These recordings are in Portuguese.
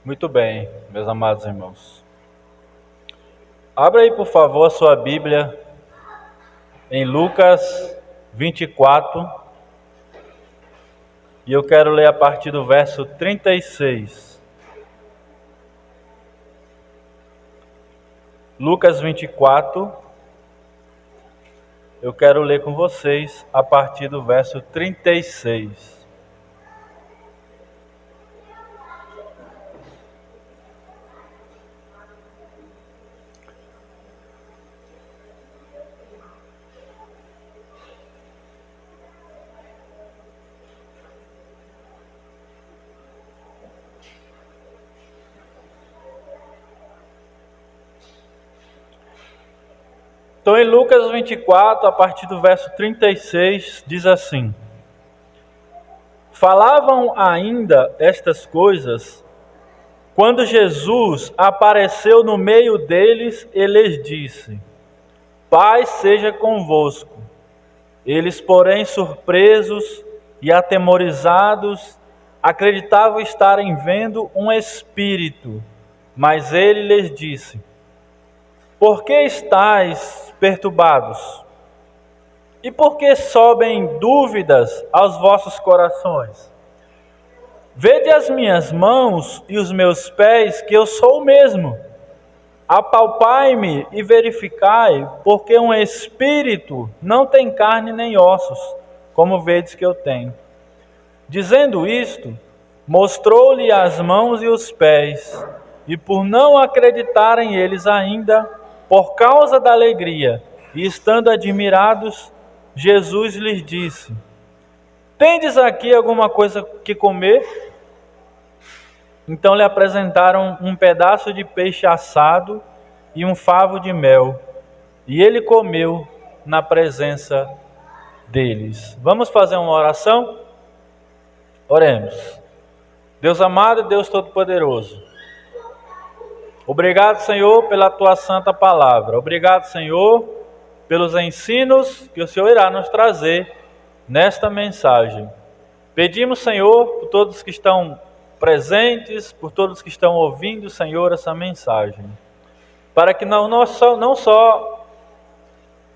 Muito bem, meus amados irmãos. Abra aí, por favor, a sua Bíblia em Lucas 24. E eu quero ler a partir do verso 36. Lucas 24. Eu quero ler com vocês a partir do verso 36. Então, em Lucas 24, a partir do verso 36, diz assim: Falavam ainda estas coisas, quando Jesus apareceu no meio deles e lhes disse: Paz seja convosco. Eles, porém, surpresos e atemorizados, acreditavam estarem vendo um espírito. Mas ele lhes disse: Por que estáis perturbados? E por que sobem dúvidas aos vossos corações? Vede as minhas mãos e os meus pés, que eu sou o mesmo. Apalpai-me e verificai, porque um espírito não tem carne nem ossos, como vedes que eu tenho. Dizendo isto, mostrou-lhe as mãos e os pés, e por não acreditarem eles ainda, por causa da alegria, e estando admirados, Jesus lhes disse: Tendes aqui alguma coisa que comer? Então lhe apresentaram um pedaço de peixe assado e um favo de mel, e ele comeu na presença deles. Vamos fazer uma oração? Oremos. Deus amado, Deus Todo-Poderoso, obrigado, Senhor, pela Tua santa palavra. Obrigado, Senhor, pelos ensinos que o Senhor irá nos trazer nesta mensagem. Pedimos, Senhor, por todos que estão presentes, por todos que estão ouvindo, Senhor, essa mensagem, para que não só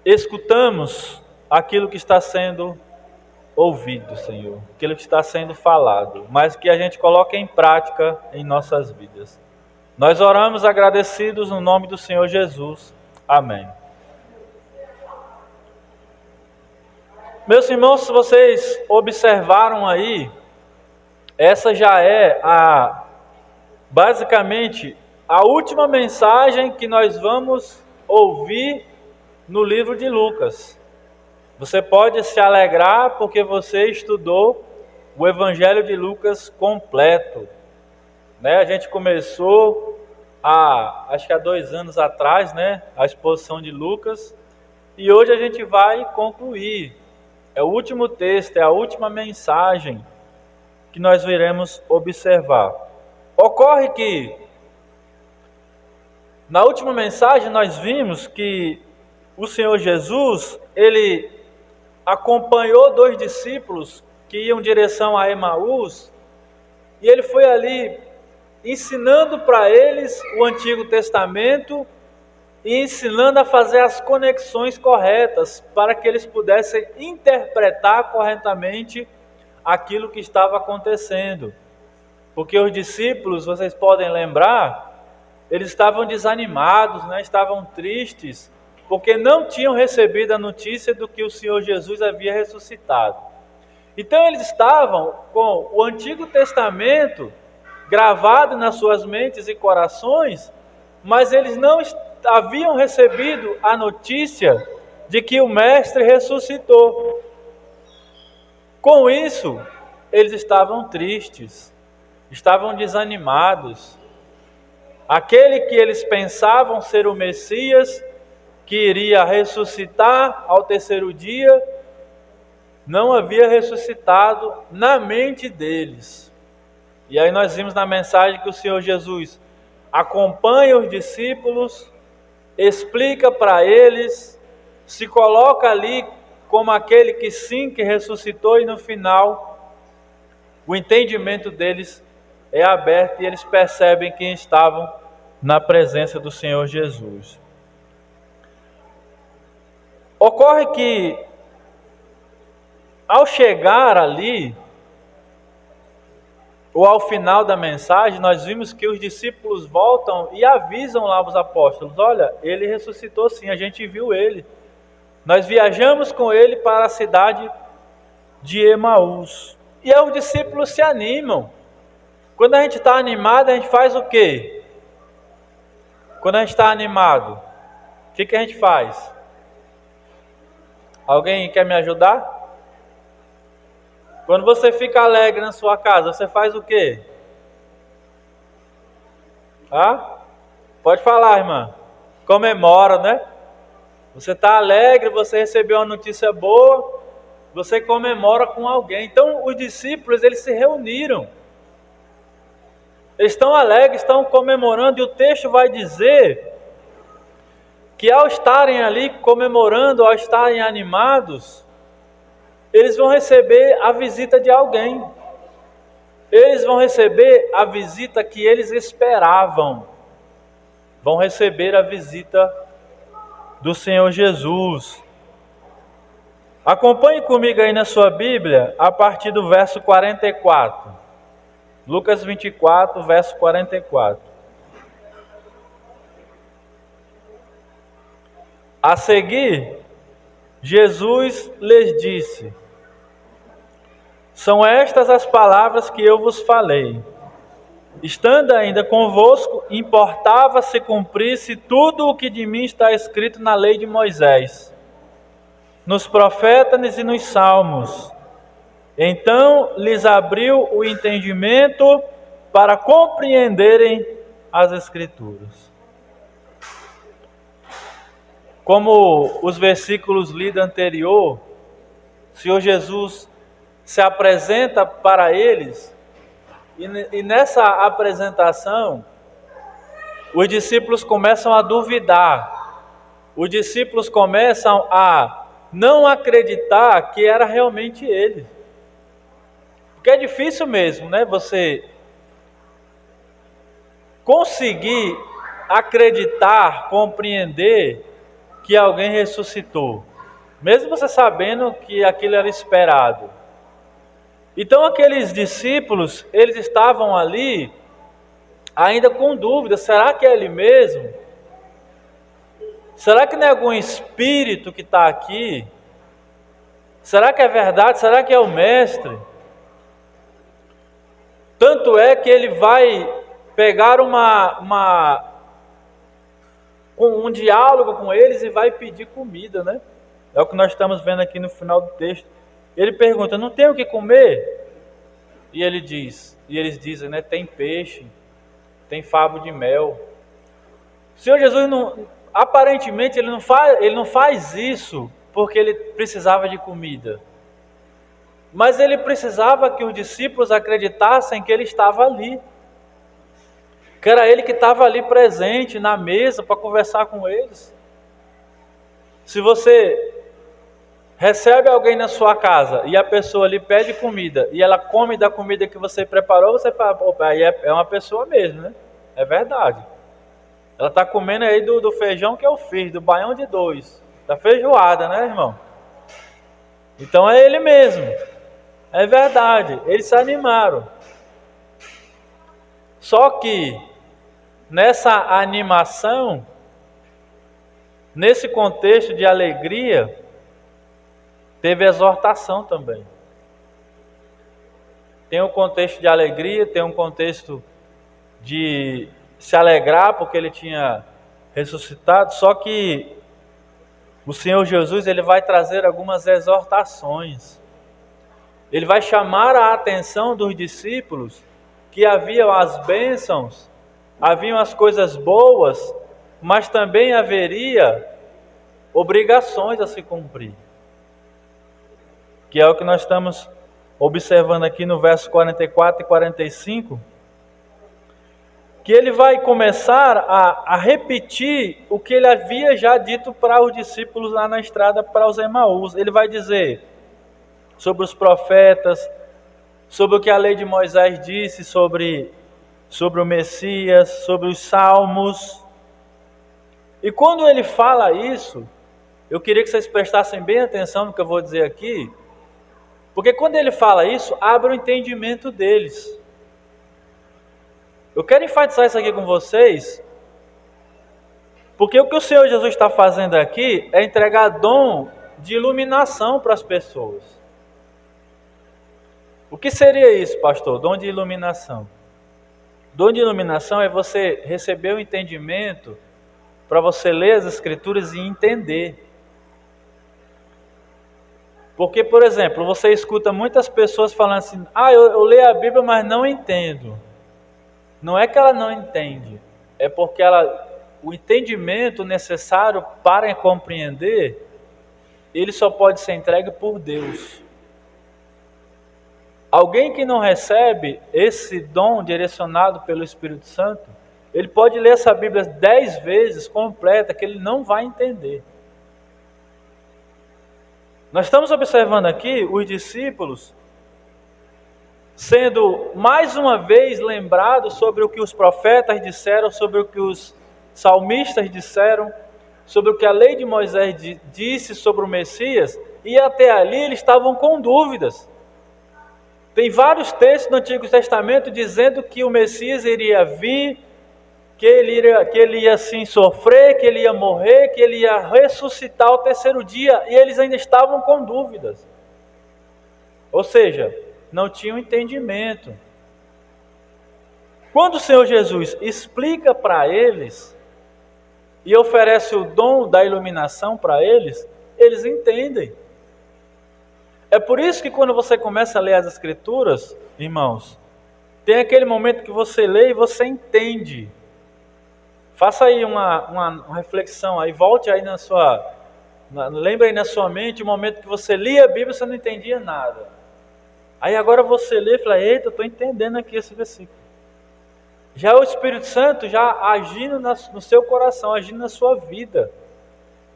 escutamos aquilo que está sendo ouvido, Senhor, aquilo que está sendo falado, mas que a gente coloque em prática em nossas vidas. Nós oramos agradecidos no nome do Senhor Jesus. Amém. Meus irmãos, se vocês observaram aí, essa já é basicamente a última mensagem que nós vamos ouvir no livro de Lucas. Você pode se alegrar porque você estudou o Evangelho de Lucas completo. A gente começou acho que há 2 anos atrás, a exposição de Lucas, e hoje a gente vai concluir. É o último texto, é a última mensagem que nós iremos observar. Ocorre que na última mensagem nós vimos que o Senhor Jesus, ele acompanhou 2 discípulos que iam em direção a Emaús, e ele foi ali ensinando para eles o Antigo Testamento e ensinando a fazer as conexões corretas para que eles pudessem interpretar corretamente aquilo que estava acontecendo. Porque os discípulos, vocês podem lembrar, eles estavam desanimados, estavam tristes, porque não tinham recebido a notícia do que o Senhor Jesus havia ressuscitado. Então eles estavam com o Antigo Testamento gravado nas suas mentes e corações, mas eles não haviam recebido a notícia de que o Mestre ressuscitou. Com isso, eles estavam tristes, estavam desanimados. Aquele que eles pensavam ser o Messias, que iria ressuscitar ao 3º dia, não havia ressuscitado na mente deles. E aí nós vimos na mensagem que o Senhor Jesus acompanha os discípulos, explica para eles, se coloca ali como aquele que sim, que ressuscitou, e no final o entendimento deles é aberta e eles percebem que estavam na presença do Senhor Jesus. Ocorre que, ao chegar ali, ou ao final da mensagem, nós vimos que os discípulos voltam e avisam lá os apóstolos: olha, ele ressuscitou sim, a gente viu ele. Nós viajamos com ele para a cidade de Emaús. E aí os discípulos se animam. Quando a gente está animado, a gente faz o quê? Quando a gente está animado, o que a gente faz? Alguém quer me ajudar? Quando você fica alegre na sua casa, você faz o quê? Pode falar, irmã. Comemora, né? Você está alegre, você recebeu uma notícia boa, você comemora com alguém. Então, os discípulos, eles se reuniram. Eles estão alegres, estão comemorando, e o texto vai dizer que ao estarem ali comemorando, ao estarem animados, eles vão receber a visita de alguém. Eles vão receber a visita que eles esperavam. Vão receber a visita do Senhor Jesus. Acompanhe comigo aí na sua Bíblia, a partir do verso 44. Lucas 24, verso 44. A seguir, Jesus lhes disse: são estas as palavras que eu vos falei. Estando ainda convosco, importava se cumprisse tudo o que de mim está escrito na lei de Moisés, nos profetas e nos salmos. Então lhes abriu o entendimento para compreenderem as Escrituras. Como os versículos lidos anterior, o Senhor Jesus se apresenta para eles, e nessa apresentação, os discípulos começam a duvidar, os discípulos começam a não acreditar que era realmente ele. Porque é difícil mesmo, né? Você conseguir acreditar, compreender que alguém ressuscitou, mesmo você sabendo que aquilo era esperado. Então aqueles discípulos, eles estavam ali ainda com dúvida: será que é ele mesmo? Será que não é algum espírito que está aqui? Será que é verdade? Será que é o mestre? Tanto é que ele vai pegar um diálogo com eles e vai pedir comida, né? É o que nós estamos vendo aqui no final do texto. Ele pergunta: não tem o que comer? E eles dizem, né? Tem peixe, tem favo de mel. O Senhor Jesus, aparentemente, ele não faz isso porque ele precisava de comida. Mas ele precisava que os discípulos acreditassem que ele estava ali. Que era ele que estava ali presente na mesa para conversar com eles. Se você recebe alguém na sua casa e a pessoa lhe pede comida e ela come da comida que você preparou, você fala: opa, aí é uma pessoa mesmo, né? É verdade. Ela está comendo aí do feijão que eu fiz, do baião de 2, da feijoada, né, irmão? Então é ele mesmo. É verdade, eles se animaram. Só que nessa animação, nesse contexto de alegria, teve exortação também. Tem um contexto de alegria, tem um contexto de se alegrar porque ele tinha ressuscitado, só que o Senhor Jesus, ele vai trazer algumas exortações. Ele vai chamar a atenção dos discípulos que haviam as bênçãos, haviam as coisas boas, mas também haveria obrigações a se cumprir. Que é o que nós estamos observando aqui no verso 44 e 45, que ele vai começar a repetir o que ele havia já dito para os discípulos lá na estrada para os Emaús. Ele vai dizer sobre os profetas, sobre o que a lei de Moisés disse sobre o Messias, sobre os Salmos. E quando ele fala isso, eu queria que vocês prestassem bem atenção no que eu vou dizer aqui, porque quando ele fala isso, abre o entendimento deles. Eu quero enfatizar isso aqui com vocês, porque o que o Senhor Jesus está fazendo aqui é entregar dom de iluminação para as pessoas. O que seria isso, pastor? Dom de iluminação. Dom de iluminação é você receber o entendimento para você ler as Escrituras e entender. Porque, por exemplo, você escuta muitas pessoas falando assim, eu leio a Bíblia, mas não entendo. Não é que ela não entende, é porque o entendimento necessário para compreender, ele só pode ser entregue por Deus. Alguém que não recebe esse dom direcionado pelo Espírito Santo, ele pode ler essa Bíblia 10 vezes completa, que ele não vai entender. Nós estamos observando aqui os discípulos sendo mais uma vez lembrados sobre o que os profetas disseram, sobre o que os salmistas disseram, sobre o que a lei de Moisés disse sobre o Messias, e até ali eles estavam com dúvidas. Tem vários textos no Antigo Testamento dizendo que o Messias iria vir, que ele ia sim sofrer, que ele ia morrer, que ele ia ressuscitar ao terceiro dia, e eles ainda estavam com dúvidas. Ou seja, não tinham entendimento. Quando o Senhor Jesus explica para eles e oferece o dom da iluminação para eles, eles entendem. É por isso que quando você começa a ler as Escrituras, irmãos, tem aquele momento que você lê e você entende. Faça aí uma reflexão, aí volte aí lembre aí na sua mente o momento que você lia a Bíblia e você não entendia nada. Aí agora você lê e fala, eita, eu estou entendendo aqui esse versículo. Já o Espírito Santo já agindo no seu coração, agindo na sua vida.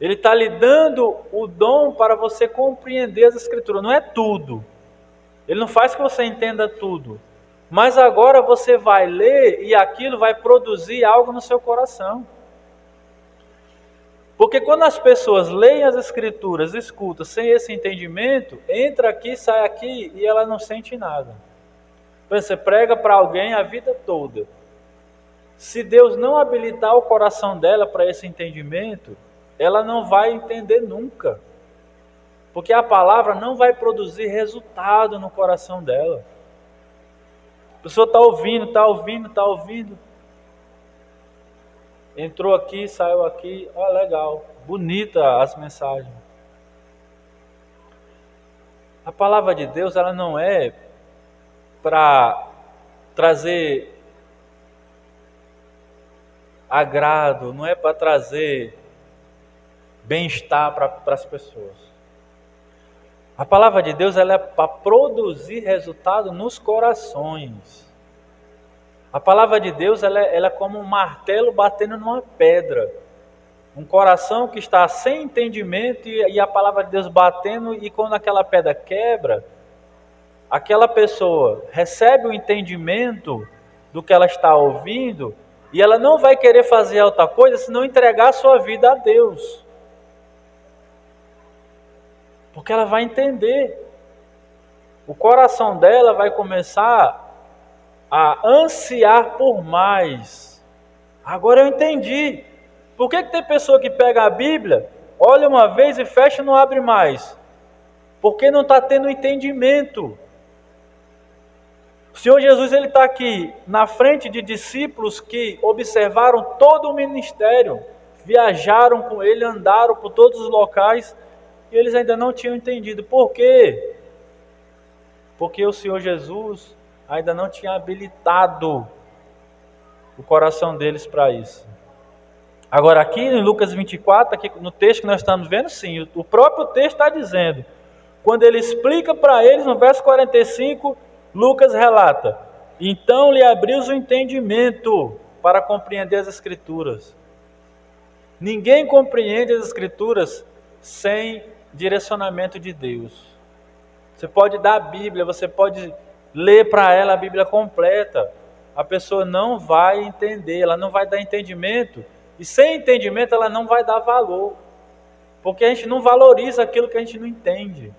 Ele está lhe dando o dom para você compreender as Escrituras. Não é tudo. Ele não faz que você entenda tudo. Mas agora você vai ler e aquilo vai produzir algo no seu coração. Porque quando as pessoas leem as Escrituras, escutam sem esse entendimento, entra aqui, sai aqui e ela não sente nada. Você prega para alguém a vida toda. Se Deus não habilitar o coração dela para esse entendimento, ela não vai entender nunca. Porque a palavra não vai produzir resultado no coração dela. A pessoa está ouvindo. Entrou aqui, saiu aqui, legal, bonita as mensagens. A palavra de Deus, ela não é para trazer agrado, não é para trazer bem-estar para as pessoas. A palavra de Deus, ela é para produzir resultado nos corações. A palavra de Deus, ela é como um martelo batendo numa pedra. Um coração que está sem entendimento e a palavra de Deus batendo, e quando aquela pedra quebra, aquela pessoa recebe o entendimento do que ela está ouvindo, e ela não vai querer fazer outra coisa senão entregar a sua vida a Deus. Porque ela vai entender. O coração dela vai começar a ansiar por mais. Agora eu entendi. Por que tem pessoa que pega a Bíblia, olha uma vez e fecha e não abre mais? Porque não está tendo entendimento. O Senhor Jesus, ele está aqui na frente de discípulos que observaram todo o ministério, viajaram com ele, andaram por todos os locais, e eles ainda não tinham entendido. Por quê? Porque o Senhor Jesus ainda não tinha habilitado o coração deles para isso. Agora aqui em Lucas 24, aqui no texto que nós estamos vendo, sim, o próprio texto está dizendo, quando ele explica para eles, no verso 45, Lucas relata, então lhe abriu o entendimento para compreender as Escrituras. Ninguém compreende as Escrituras sem direcionamento de Deus. Você pode dar a Bíblia, você pode ler para ela a Bíblia completa, a pessoa não vai entender, ela não vai dar entendimento, e sem entendimento ela não vai dar valor, porque a gente não valoriza aquilo que a gente não entende.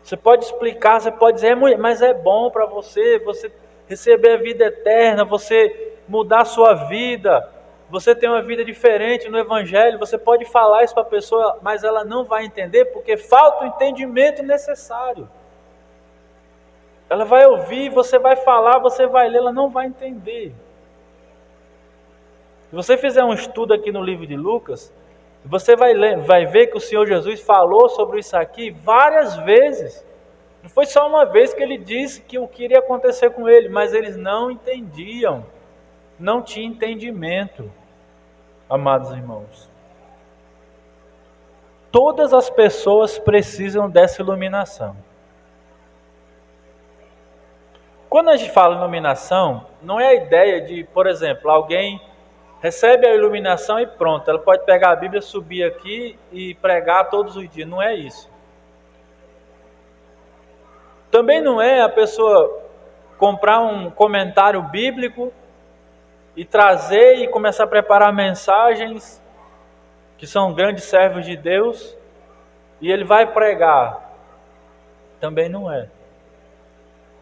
Você pode explicar, você pode dizer, mas é bom para você receber a vida eterna, você mudar a sua vida, você ter uma vida diferente no Evangelho. Você pode falar isso para a pessoa, mas ela não vai entender, porque falta o entendimento necessário. Ela vai ouvir, você vai falar, você vai ler, ela não vai entender. Se você fizer um estudo aqui no livro de Lucas, você vai ver que o Senhor Jesus falou sobre isso aqui várias vezes. Não foi só uma vez que ele disse que o que iria acontecer com ele, mas eles não entendiam, não tinham entendimento, amados irmãos. Todas as pessoas precisam dessa iluminação. Quando a gente fala iluminação, não é a ideia de, por exemplo, alguém recebe a iluminação e pronto, ela pode pegar a Bíblia, subir aqui e pregar todos os dias. Não é isso. Também não é a pessoa comprar um comentário bíblico e trazer e começar a preparar mensagens que são grandes servos de Deus e ele vai pregar. Também não é.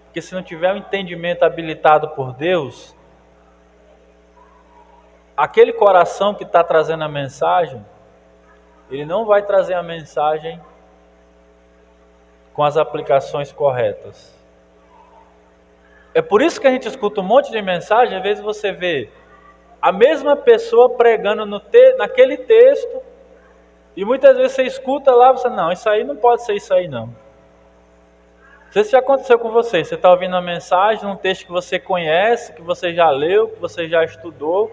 Porque se não tiver um entendimento habilitado por Deus, aquele coração que está trazendo a mensagem, ele não vai trazer a mensagem com as aplicações corretas. É por isso que a gente escuta um monte de mensagem, às vezes você vê a mesma pessoa pregando naquele texto, e muitas vezes você escuta lá, você não, isso aí não pode ser isso aí não. Não sei se já aconteceu com você, você está ouvindo uma mensagem, num texto que você conhece, que você já leu, que você já estudou,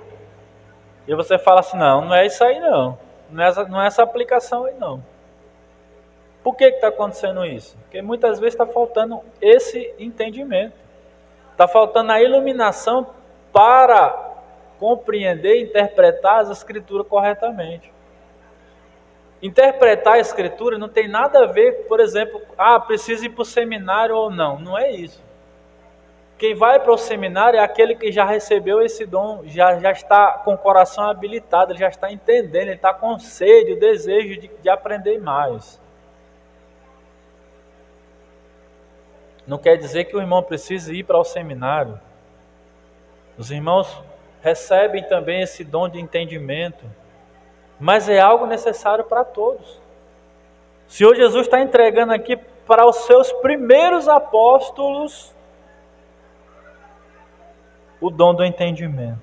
e você fala assim, não é isso aí não, não é essa aplicação aí não. Por que está acontecendo isso? Porque muitas vezes está faltando esse entendimento, está faltando a iluminação para compreender e interpretar as Escrituras corretamente. Interpretar a Escritura não tem nada a ver, por exemplo, precisa ir para o seminário ou não. Não é isso. Quem vai para o seminário é aquele que já recebeu esse dom, já está com o coração habilitado, ele já está entendendo, ele está com sede, o desejo de aprender mais. Não quer dizer que o irmão precise ir para o seminário. Os irmãos recebem também esse dom de entendimento, mas é algo necessário para todos. O Senhor Jesus está entregando aqui para os seus primeiros apóstolos o dom do entendimento.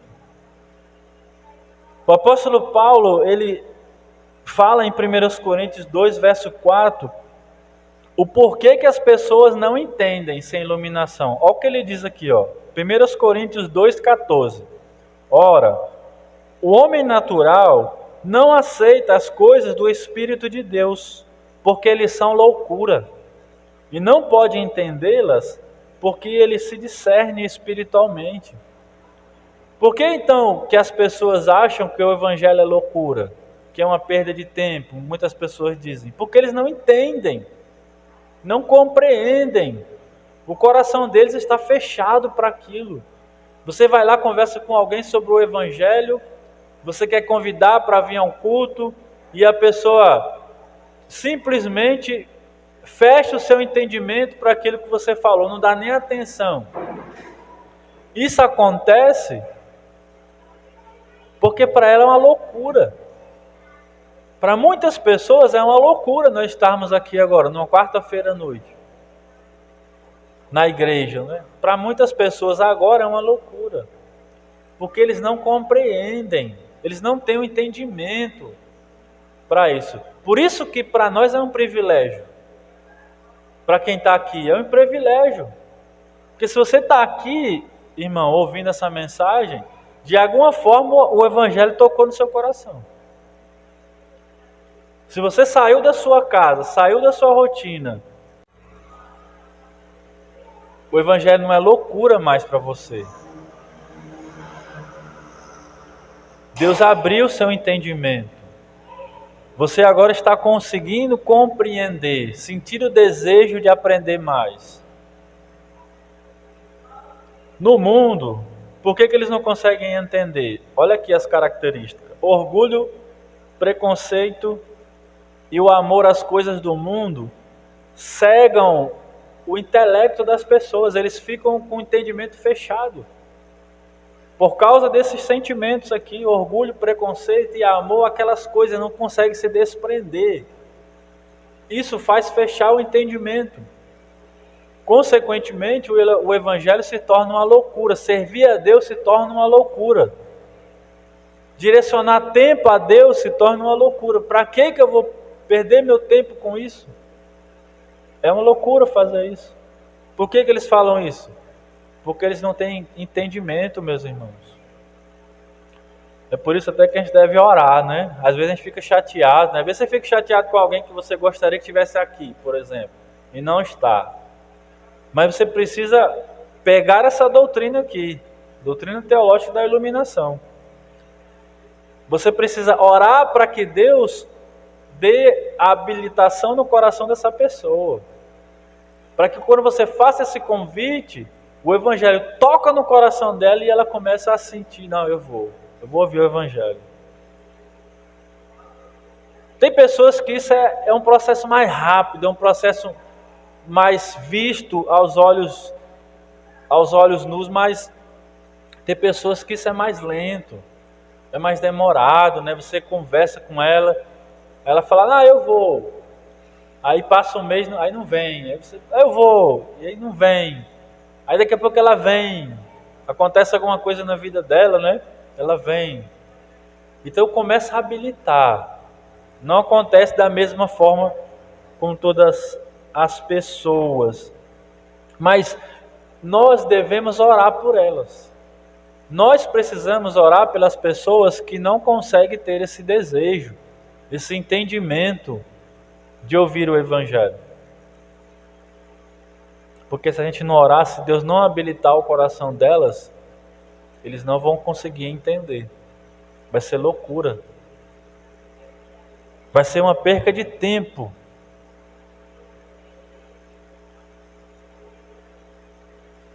O apóstolo Paulo, ele fala em 1 Coríntios 2, verso 4, o porquê que as pessoas não entendem sem iluminação. Olha o que ele diz aqui, 1 Coríntios 2, 14. Ora, o homem natural não aceita as coisas do Espírito de Deus, porque eles são loucura, e não pode entendê-las, porque ele se discerne espiritualmente. Por que então que as pessoas acham que o Evangelho é loucura, que é uma perda de tempo? Muitas pessoas dizem, porque eles não entendem, não compreendem, o coração deles está fechado para aquilo. Você vai lá, conversa com alguém sobre o Evangelho, você quer convidar para vir a um culto, e a pessoa simplesmente fecha o seu entendimento para aquilo que você falou, não dá nem atenção. Isso acontece porque para ela é uma loucura. Para muitas pessoas é uma loucura nós estarmos aqui agora, numa quarta-feira à noite, na igreja, né? Para muitas pessoas agora é uma loucura, porque eles não compreendem, eles não têm um entendimento para isso. Por isso que para nós é um privilégio. Para quem está aqui é um privilégio. Porque se você está aqui, irmão, ouvindo essa mensagem, de alguma forma o Evangelho tocou no seu coração. Se você saiu da sua casa, saiu da sua rotina, o Evangelho não é loucura mais para você. Deus abriu o seu entendimento. Você agora está conseguindo compreender, sentir o desejo de aprender mais. no mundo, por que eles não conseguem entender? Olha aqui as características: orgulho, preconceito e o amor às coisas do mundo cegam o intelecto das pessoas, eles ficam com o entendimento fechado. Por causa desses sentimentos aqui, orgulho, preconceito e amor, aquelas coisas não conseguem se desprender. Isso faz fechar o entendimento. Consequentemente, o evangelho se torna uma loucura. Servir a Deus se torna uma loucura. Direcionar tempo a Deus se torna uma loucura. Para que eu vou perder meu tempo com isso? É uma loucura fazer isso. Por que eles falam isso? Porque eles não têm entendimento, meus irmãos. É por isso até que a gente deve orar, né? Às vezes a gente fica chateado, né? Às vezes você fica chateado com alguém que você gostaria que estivesse aqui, por exemplo, e não está. Mas você precisa pegar essa doutrina aqui, doutrina teológica da iluminação. Você precisa orar para que Deus dê a habilitação no coração dessa pessoa. Para que quando você faça esse convite, o evangelho toca no coração dela e ela começa a sentir, não, eu vou ouvir o evangelho. Tem pessoas que isso é um processo mais rápido, é um processo mais visto aos olhos nus, mas tem pessoas que isso é mais lento, é mais demorado, né? Você conversa com ela, ela fala, eu vou. Aí passa um mês, aí não vem. Aí você, eu vou, e aí não vem. Aí daqui a pouco ela vem. Acontece alguma coisa na vida dela, né? Ela vem. Então começa a habilitar. Não acontece da mesma forma com todas as pessoas. Mas nós devemos orar por elas. Nós precisamos orar pelas pessoas que não conseguem ter esse desejo, esse entendimento de ouvir o evangelho. Porque se a gente não orar, se Deus não habilitar o coração delas, eles não vão conseguir entender. Vai ser loucura. Vai ser uma perca de tempo.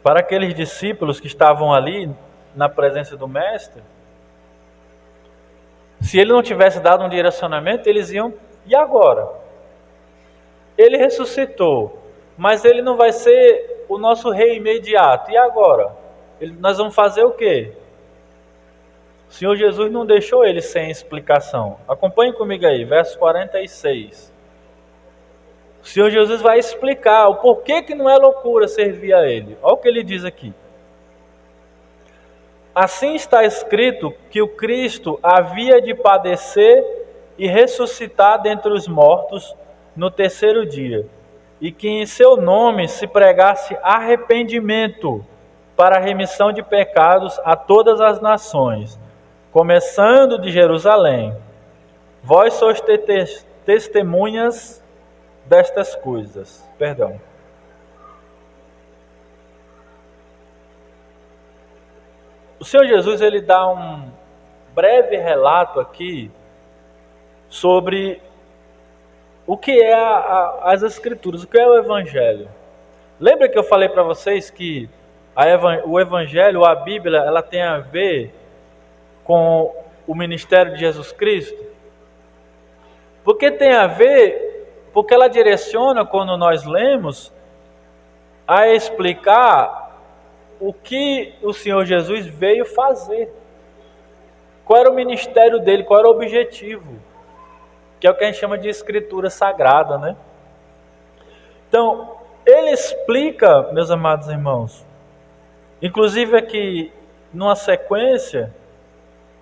Para aqueles discípulos que estavam ali na presença do Mestre, se ele não tivesse dado um direcionamento, eles iam, e agora? Ele ressuscitou, mas ele não vai ser o nosso rei imediato. E agora? Nós vamos fazer o quê? O Senhor Jesus não deixou ele sem explicação. Acompanhe comigo aí, verso 46. O Senhor Jesus vai explicar o porquê que não é loucura servir a Ele. Olha o que ele diz aqui. Assim está escrito que o Cristo havia de padecer e ressuscitar dentre os mortos no terceiro dia, e que em seu nome se pregasse arrependimento para a remissão de pecados a todas as nações, começando de Jerusalém. Vós sois testemunhas destas coisas. O Senhor Jesus, ele dá um breve relato aqui sobre o que é as Escrituras, o que é o Evangelho. Lembra que eu falei para vocês que o Evangelho, a Bíblia, ela tem a ver com o ministério de Jesus Cristo? Porque tem a ver, porque ela direciona, quando nós lemos, a explicar o que o Senhor Jesus veio fazer. Qual era o ministério dele, qual era o objetivo? Que é o que a gente chama de escritura sagrada, né? Então, ele explica, meus amados irmãos, inclusive aqui numa sequência,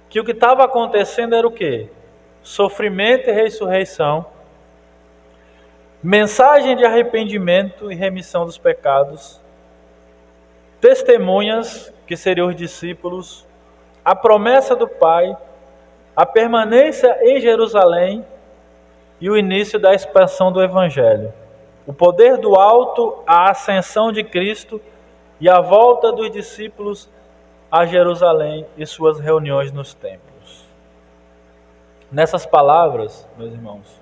que o que estava acontecendo era o quê? Sofrimento e ressurreição, mensagem de arrependimento e remissão dos pecados, testemunhas, que seriam os discípulos, a promessa do Pai, a permanência em Jerusalém e o início da expansão do Evangelho, o poder do alto, a ascensão de Cristo e a volta dos discípulos a Jerusalém e suas reuniões nos templos. Nessas palavras, meus irmãos,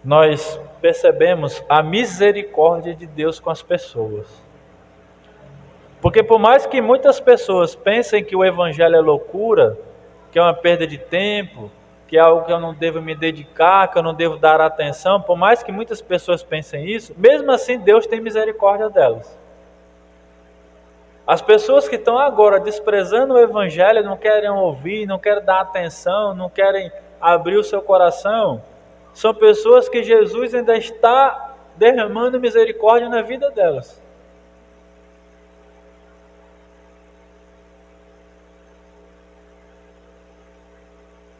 nós percebemos a misericórdia de Deus com as pessoas. Porque por mais que muitas pessoas pensem que o Evangelho é loucura, que é uma perda de tempo, que é algo que eu não devo me dedicar, que eu não devo dar atenção, por mais que muitas pessoas pensem isso, mesmo assim Deus tem misericórdia delas. As pessoas que estão agora desprezando o Evangelho, não querem ouvir, não querem dar atenção, não querem abrir o seu coração, são pessoas que Jesus ainda está derramando misericórdia na vida delas.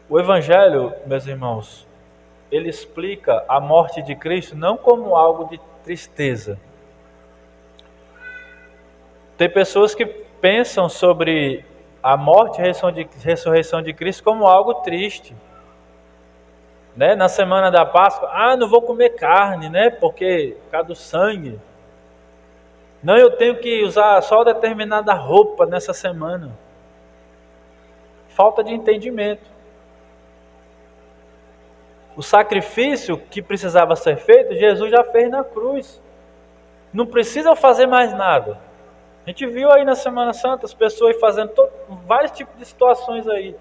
O Evangelho, meus irmãos, ele explica a morte de Cristo não como algo de tristeza. Tem pessoas que pensam sobre a morte e ressurreição de Cristo como algo triste. Né? Na semana da Páscoa, não vou comer carne, né? Por causa do sangue. Não, eu tenho que usar só determinada roupa nessa semana. Falta de entendimento. O sacrifício que precisava ser feito, Jesus já fez na cruz. Não precisa fazer mais nada. A gente viu aí na Semana Santa as pessoas fazendo vários tipos de situações aí,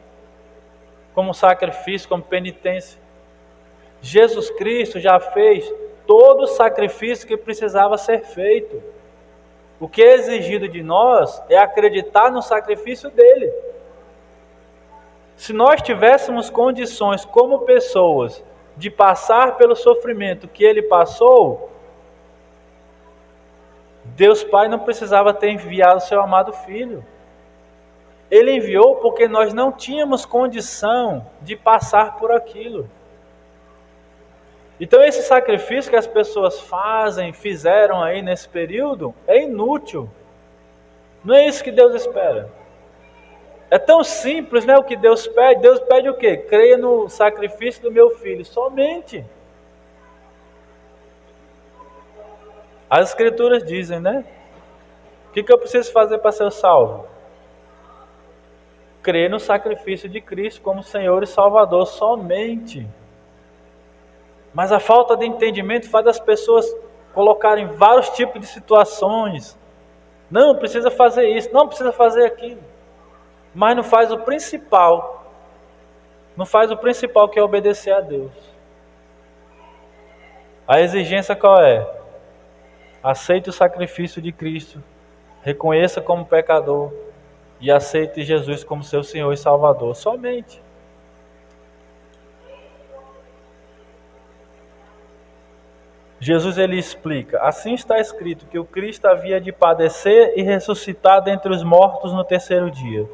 como sacrifício, como penitência. Jesus Cristo já fez todo o sacrifício que precisava ser feito. O que é exigido de nós é acreditar no sacrifício dele. Se nós tivéssemos condições como pessoas de passar pelo sofrimento que ele passou, Deus Pai não precisava ter enviado o seu amado Filho. Ele enviou porque nós não tínhamos condição de passar por aquilo. Então esse sacrifício que as pessoas fizeram aí nesse período, é inútil. Não é isso que Deus espera. É tão simples, né, o que Deus pede. Deus pede o quê? Creia no sacrifício do meu filho, somente. As Escrituras dizem, né? O que eu preciso fazer para ser salvo? Crer no sacrifício de Cristo como Senhor e Salvador, somente. Mas a falta de entendimento faz as pessoas colocarem vários tipos de situações. Não, precisa fazer isso, não precisa fazer aquilo. Mas não faz o principal. Não faz o principal, que é obedecer a Deus. A exigência qual é? Aceite o sacrifício de Cristo, reconheça como pecador e aceite Jesus como seu Senhor e Salvador, somente. Jesus ele explica: assim está escrito que o Cristo havia de padecer e ressuscitar dentre os mortos no terceiro dia,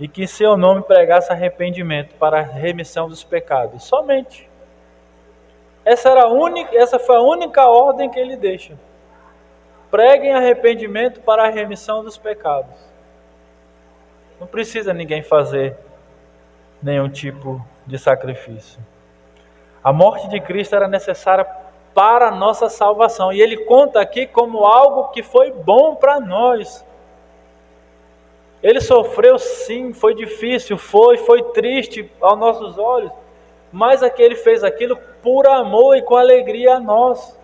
e que em seu nome pregasse arrependimento para a remissão dos pecados, somente. Essa foi a única ordem que ele deixa. Preguem arrependimento para a remissão dos pecados. Não precisa ninguém fazer nenhum tipo de sacrifício. A morte de Cristo era necessária para a nossa salvação. E ele conta aqui como algo que foi bom para nós. Ele sofreu sim, foi difícil, foi triste aos nossos olhos. Mas ele fez aquilo por amor e com alegria a nós.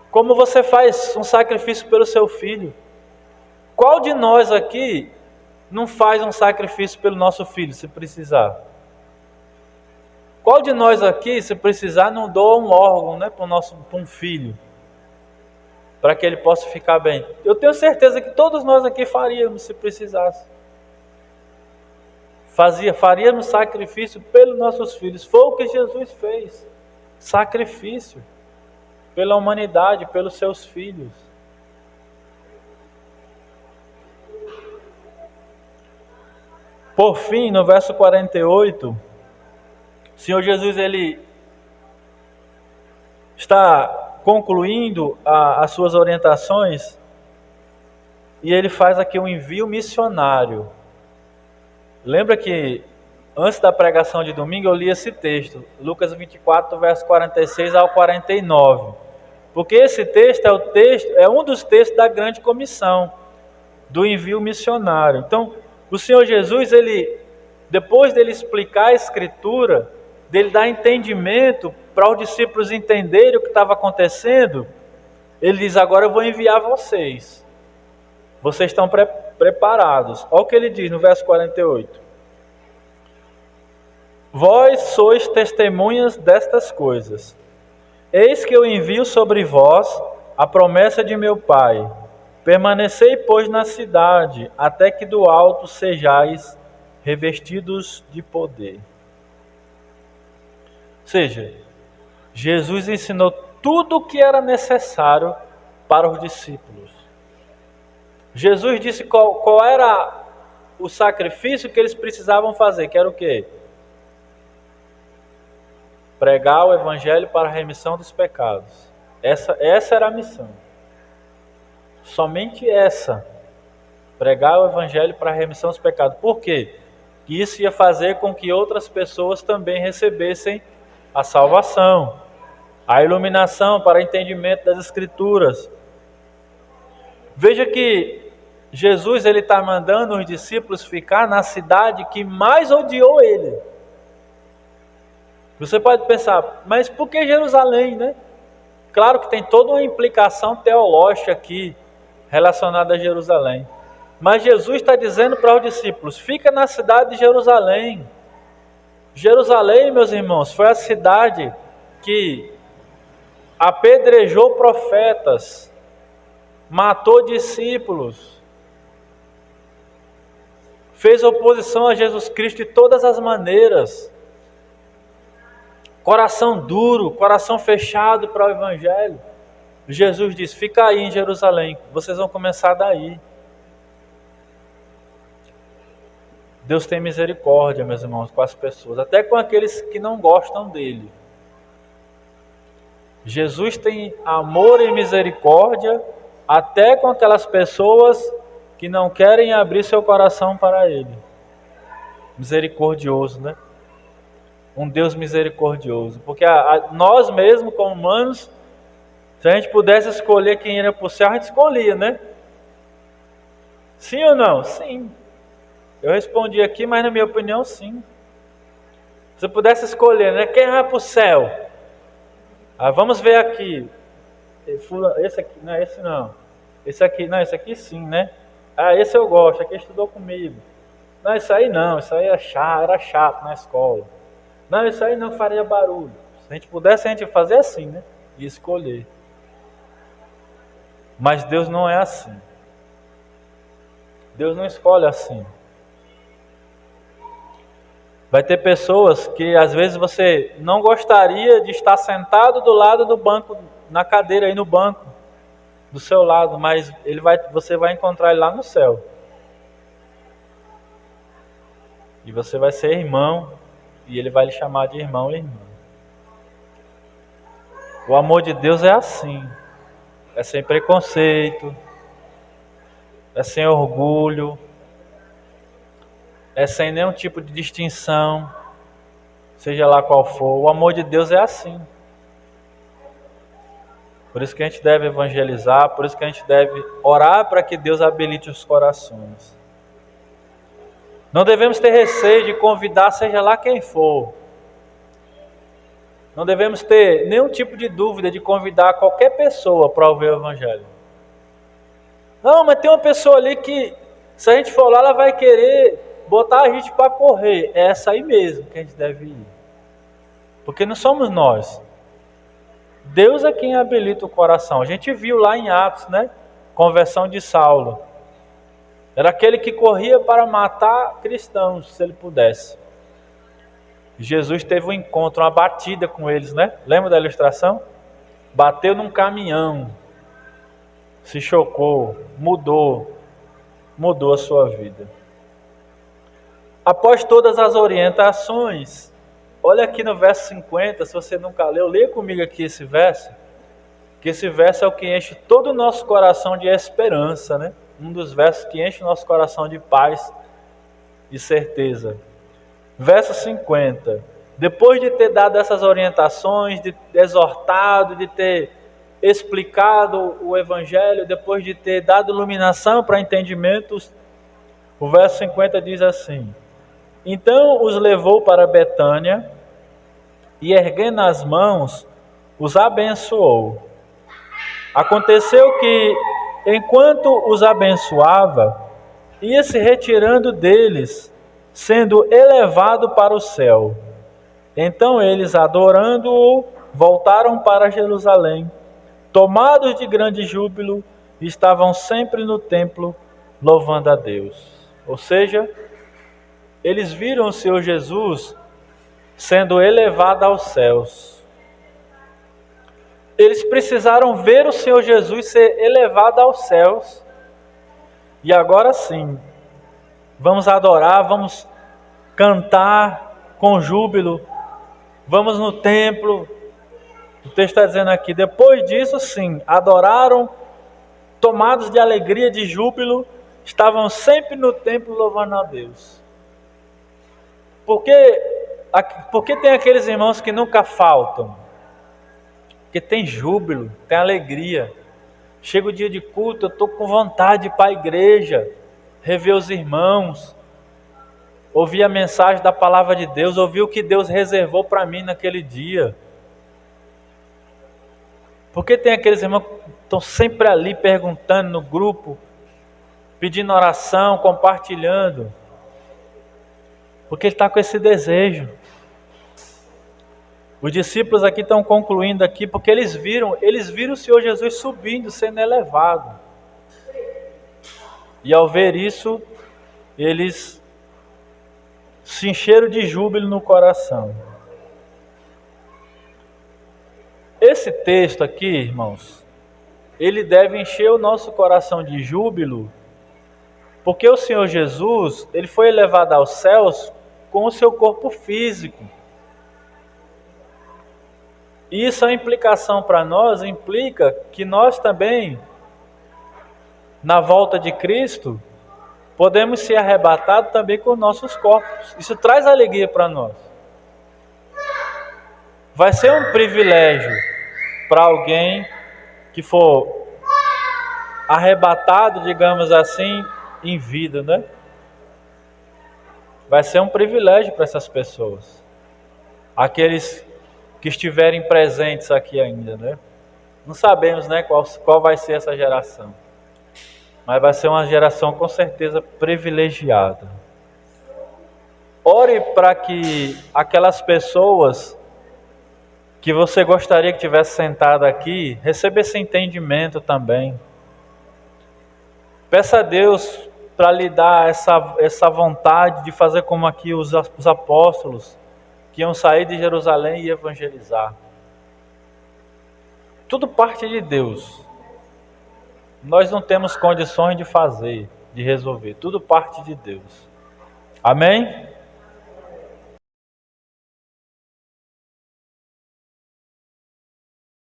Como você faz um sacrifício pelo seu filho? Qual de nós aqui não faz um sacrifício pelo nosso filho, se precisar? Qual de nós aqui, se precisar, não doa um órgão, né, para um filho, para que ele possa ficar bem? Eu tenho certeza que todos nós aqui faríamos, se precisasse. Faríamos sacrifício pelos nossos filhos. Foi o que Jesus fez. Sacrifício pela humanidade, pelos seus filhos. Por fim, no verso 48, o Senhor Jesus ele está concluindo as suas orientações e ele faz aqui um envio missionário. Lembra que antes da pregação de domingo eu li esse texto, Lucas 24, verso 46 ao 49. Porque esse texto é um dos textos da grande comissão, do envio missionário. Então, o Senhor Jesus, depois dele explicar a Escritura, dele dar entendimento para os discípulos entenderem o que estava acontecendo, ele diz: agora eu vou enviar vocês. vocês estão preparados. Olha o que ele diz no verso 48. Vós sois testemunhas destas coisas. Eis que eu envio sobre vós a promessa de meu Pai. Permanecei, pois, na cidade, até que do alto sejais revestidos de poder. Ou seja, Jesus ensinou tudo o que era necessário para os discípulos. Jesus disse qual era o sacrifício que eles precisavam fazer, que era o quê? Pregar o Evangelho para a remissão dos pecados. Essa era a missão. Somente essa. Pregar o Evangelho para a remissão dos pecados. Por quê? Isso ia fazer com que outras pessoas também recebessem a salvação, a iluminação para o entendimento das Escrituras. Veja que Jesus está mandando os discípulos ficar na cidade que mais odiou ele. Você pode pensar, mas por que Jerusalém, né? Claro que tem toda uma implicação teológica aqui relacionada a Jerusalém. Mas Jesus está dizendo para os discípulos, fica na cidade de Jerusalém. Jerusalém, meus irmãos, foi a cidade que apedrejou profetas, matou discípulos, fez oposição a Jesus Cristo de todas as maneiras. Coração duro, coração fechado para o Evangelho. Jesus diz, fica aí em Jerusalém, vocês vão começar daí. Deus tem misericórdia, meus irmãos, com as pessoas, até com aqueles que não gostam dele. Jesus tem amor e misericórdia, até com aquelas pessoas que não querem abrir seu coração para ele. Misericordioso, né? Um Deus misericordioso, porque nós mesmos, como humanos, se a gente pudesse escolher quem iria para o céu, a gente escolhia, né? Sim ou não? Sim. Eu respondi aqui, mas na minha opinião, sim. Se eu pudesse escolher, né? Quem vai para o céu? Vamos ver aqui. Esse aqui, não, esse não. Esse aqui, não, esse aqui sim, né? Esse eu gosto, aqui estudou comigo. Não, isso aí não, isso aí era chato na escola. Não, isso aí não faria barulho. Se a gente pudesse, a gente ia fazer assim, né? E escolher. Mas Deus não é assim. Deus não escolhe assim. Vai ter pessoas que às vezes você não gostaria de estar sentado do lado do banco, na cadeira aí no banco, do seu lado, mas você vai encontrar ele lá no céu. E você vai ser irmão, e ele vai lhe chamar de irmão e irmã. O amor de Deus é assim. É sem preconceito. É sem orgulho. É sem nenhum tipo de distinção. Seja lá qual for. O amor de Deus é assim. Por isso que a gente deve evangelizar. Por isso que a gente deve orar para que Deus habilite os corações. Não devemos ter receio de convidar seja lá quem for. Não devemos ter nenhum tipo de dúvida de convidar qualquer pessoa para ouvir o Evangelho. Não, mas tem uma pessoa ali que, se a gente for lá, ela vai querer botar a gente para correr. É essa aí mesmo que a gente deve ir. Porque não somos nós. Deus é quem habilita o coração. A gente viu lá em Atos, né? Conversão de Saulo. Era aquele que corria para matar cristãos, se ele pudesse. Jesus teve um encontro, uma batida com eles, né? Lembra da ilustração? Bateu num caminhão, se chocou, mudou a sua vida. Após todas as orientações, olha aqui no verso 50, se você nunca leu, leia comigo aqui esse verso, que esse verso é o que enche todo o nosso coração de esperança, né? Um dos versos que enche o nosso coração de paz e certeza. Verso 50. Depois de ter dado essas orientações, de ter exortado, de ter explicado o Evangelho, depois de ter dado iluminação para entendimentos, o verso 50 diz assim: Então os levou para Betânia e, erguendo as mãos, os abençoou. Aconteceu que, enquanto os abençoava, ia se retirando deles, sendo elevado para o céu. Então eles, adorando-o, voltaram para Jerusalém, tomados de grande júbilo, estavam sempre no templo, louvando a Deus. Ou seja, eles viram o Senhor Jesus sendo elevado aos céus. Eles precisaram ver o Senhor Jesus ser elevado aos céus. E agora sim, vamos adorar, vamos cantar com júbilo, vamos no templo. O texto está dizendo aqui, depois disso sim, adoraram, tomados de alegria, de júbilo, estavam sempre no templo louvando a Deus. Porque tem aqueles irmãos que nunca faltam, que tem júbilo, tem alegria. Chega o dia de culto, eu estou com vontade de ir para a igreja, rever os irmãos, ouvir a mensagem da palavra de Deus, ouvir o que Deus reservou para mim naquele dia. Porque tem aqueles irmãos que estão sempre ali perguntando no grupo, pedindo oração, compartilhando. Porque ele está com esse desejo. Os discípulos aqui estão concluindo aqui, porque eles viram o Senhor Jesus subindo, sendo elevado. E ao ver isso, eles se encheram de júbilo no coração. Esse texto aqui, irmãos, ele deve encher o nosso coração de júbilo, porque o Senhor Jesus, ele foi elevado aos céus com o seu corpo físico. E isso é uma implicação para nós, implica que nós também, na volta de Cristo, podemos ser arrebatados também com nossos corpos. Isso traz alegria para nós. Vai ser um privilégio para alguém que for arrebatado, digamos assim, em vida, né? Vai ser um privilégio para essas pessoas. Aqueles que estiverem presentes aqui ainda, né? Não sabemos, né, qual vai ser essa geração. Mas vai ser uma geração com certeza privilegiada. Ore para que aquelas pessoas que você gostaria que tivesse sentado aqui, receba esse entendimento também. Peça a Deus para lhe dar essa vontade de fazer como aqui os apóstolos, que iam sair de Jerusalém e evangelizar. Tudo parte de Deus. Nós não temos condições de fazer, de resolver. Tudo parte de Deus. Amém?